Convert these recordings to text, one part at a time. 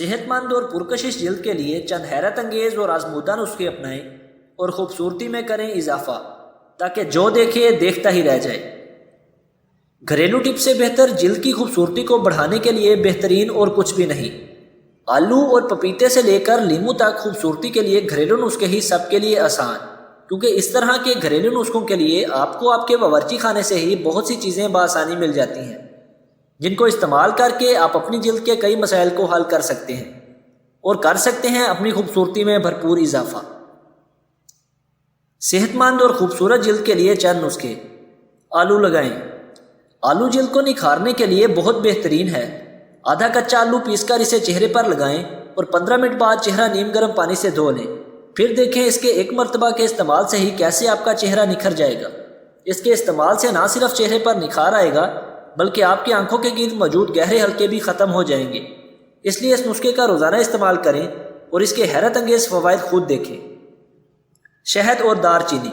صحت مند اور پرکشش جلد کے لیے چند حیرت انگیز اور آزمودہ نسخے اپنائیں اور خوبصورتی میں کریں اضافہ تاکہ جو دیکھے دیکھتا ہی رہ جائے۔ گھریلو ٹپ سے بہتر جلد کی خوبصورتی کو بڑھانے کے لیے بہترین اور کچھ بھی نہیں۔ آلو اور پپیتے سے لے کر لیمو تک خوبصورتی کے لیے گھریلو نسخے ہی سب کے لیے آسان، کیونکہ اس طرح کے گھریلو نسخوں کے لیے آپ کو آپ کے باورچی خانے سے ہی بہت سی چیزیں بآسانی مل جاتی ہیں، جن کو استعمال کر کے آپ اپنی جلد کے کئی مسائل کو حل کر سکتے ہیں اور کر سکتے ہیں اپنی خوبصورتی میں بھرپور اضافہ۔ صحت مند اور خوبصورت جلد کے لیے چند نسخے۔ آلو لگائیں۔ آلو جلد کو نکھارنے کے لیے بہت بہترین ہے۔ آدھا کچا آلو پیس کر اسے چہرے پر لگائیں اور 15 منٹ بعد چہرہ نیم گرم پانی سے دھو لیں۔ پھر دیکھیں اس کے ایک مرتبہ کے استعمال سے ہی کیسے آپ کا چہرہ نکھر جائے گا۔ اس کے استعمال سے نہ صرف چہرے پر نکھار آئے گا بلکہ آپ کی آنکھوں کے گرد موجود گہرے حلقے بھی ختم ہو جائیں گے۔ اس لیے اس نسخے کا روزانہ استعمال کریں اور اس کے حیرت انگیز فوائد خود دیکھیں۔ شہد اور دار چینی۔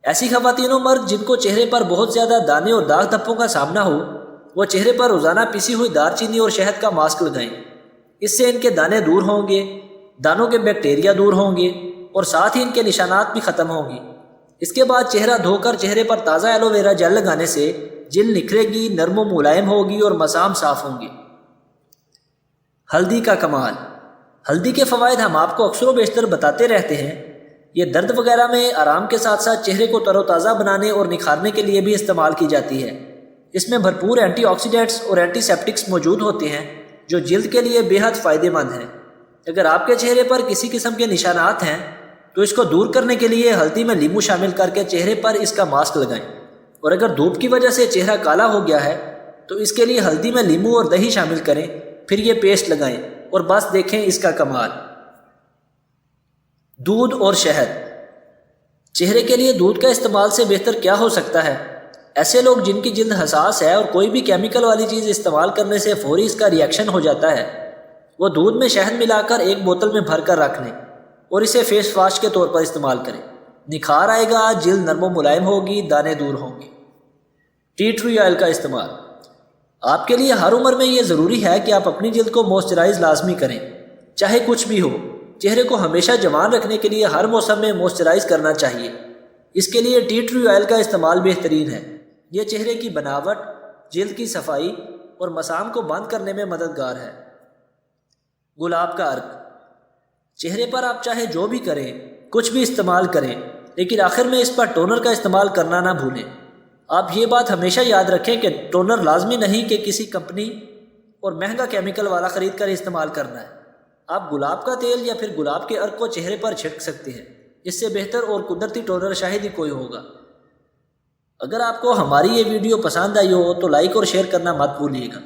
ایسی خواتین و مرد جن کو چہرے پر بہت زیادہ دانے اور داغ دھبوں کا سامنا ہو، وہ چہرے پر روزانہ پیسی ہوئی دار چینی اور شہد کا ماسک لگائیں۔ اس سے ان کے دانے دور ہوں گے، دانوں کے بیکٹیریا دور ہوں گے اور ساتھ ہی ان کے نشانات بھی ختم ہوں گی۔ اس کے بعد چہرہ دھو کر چہرے پر تازہ ایلو ویرا جیل لگانے سے جلد نکھرے گی، نرم و ملائم ہوگی اور مسام صاف ہوں گے۔ ہلدی کا کمال۔ ہلدی کے فوائد ہم آپ کو اکثر و بیشتر بتاتے رہتے ہیں۔ یہ درد وغیرہ میں آرام کے ساتھ ساتھ چہرے کو تر و تازہ بنانے اور نکھارنے کے لیے بھی استعمال کی جاتی ہے۔ اس میں بھرپور اینٹی آکسیڈنٹس اور اینٹی سیپٹکس موجود ہوتے ہیں جو جلد کے لیے بے حد فائدہ مند ہیں۔ اگر آپ کے چہرے پر کسی قسم کے نشانات ہیں تو اس کو دور کرنے کے لیے ہلدی میں لیمو شامل کر کے چہرے پر اس کا ماسک لگائیں، اور اگر دھوپ کی وجہ سے چہرہ کالا ہو گیا ہے تو اس کے لیے ہلدی میں لیمو اور دہی شامل کریں، پھر یہ پیسٹ لگائیں اور بس دیکھیں اس کا کمال۔ دودھ اور شہد۔ چہرے کے لیے دودھ کا استعمال سے بہتر کیا ہو سکتا ہے؟ ایسے لوگ جن کی جلد حساس ہے اور کوئی بھی کیمیکل والی چیز استعمال کرنے سے فوری اس کا ریئیکشن ہو جاتا ہے، وہ دودھ میں شہد ملا کر ایک بوتل میں بھر کر رکھ لیں اور اسے فیس واش کے طور پر استعمال کریں۔ نکھار آئے گا، جلد نرم و ملائم ہوگی، دانے دور ہوں گے۔ ٹی ٹری آئل کا استعمال۔ آپ کے لیے ہر عمر میں یہ ضروری ہے کہ آپ اپنی جلد کو موئسچرائز لازمی کریں، چاہے کچھ بھی ہو۔ چہرے کو ہمیشہ جوان رکھنے کے لیے ہر موسم میں موئسچرائز کرنا چاہیے۔ اس کے لیے ٹی ٹری آئل کا استعمال بہترین ہے۔ یہ چہرے کی بناوٹ، جلد کی صفائی اور مسام کو بند کرنے میں مددگار ہے۔ گلاب کا عرق۔ چہرے پر آپ چاہے جو بھی کریں، کچھ بھی استعمال کریں، لیکن آخر میں اس پر ٹونر کا استعمال کرنا نہ بھولیں۔ آپ یہ بات ہمیشہ یاد رکھیں کہ ٹونر لازمی نہیں کہ کسی کمپنی اور مہنگا کیمیکل والا خرید کر استعمال کرنا ہے۔ آپ گلاب کا تیل یا پھر گلاب کے عرق کو چہرے پر چھڑک سکتے ہیں۔ اس سے بہتر اور قدرتی ٹونر شاید ہی کوئی ہوگا۔ اگر آپ کو ہماری یہ ویڈیو پسند آئی ہو تو لائک اور شیئر کرنا مت بھولیے گا۔